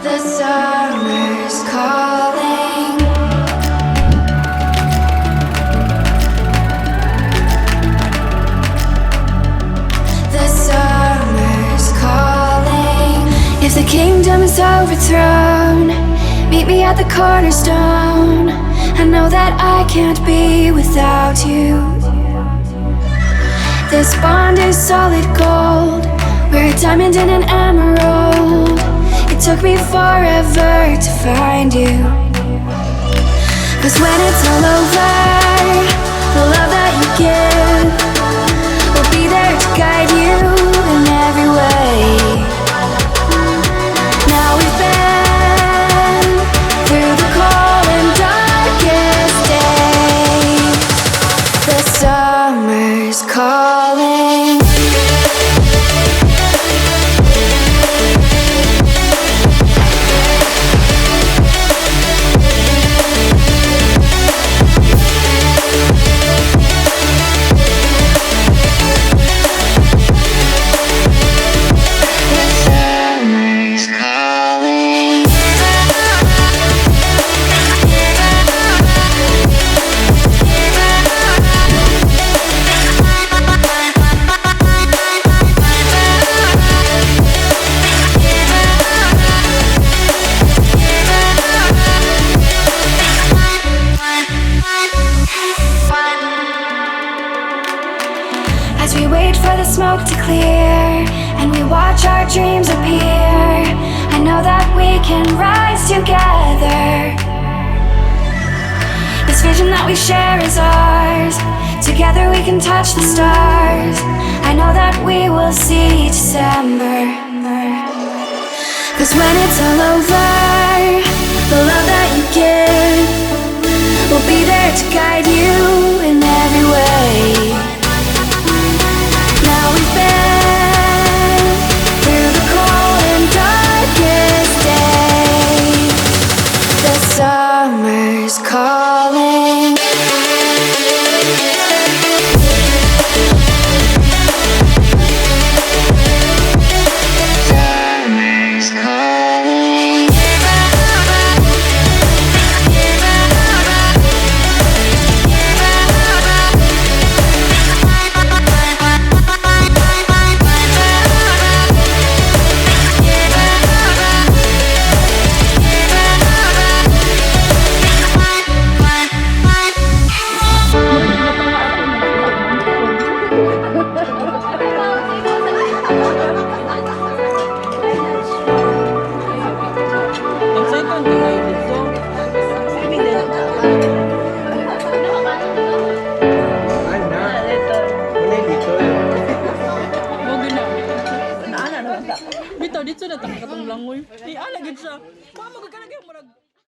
The summer's calling. The summer's calling. If the kingdom is overthrown, meet me at the cornerstone. I know that I can't be without you. This bond is solid gold. We're a diamond and an emerald. It took me forever to find you. 'Cause when it's all over, the love that you give will be there to guide you in every way. Now we've been through the cold and darkest days. The summer's calling. As we wait for the smoke to clear and we watch our dreams appear, I know that we can rise together. This vision that we share is ours. Together we can touch the stars. I know that we will see December. 'Cause when it's all over, the love that you give will be there to guide you in every way. Now we've been through the cold and darkest days. The summer's calling. Summer's calling. Bitaw dito na takatong langoy. Di ala gid siya.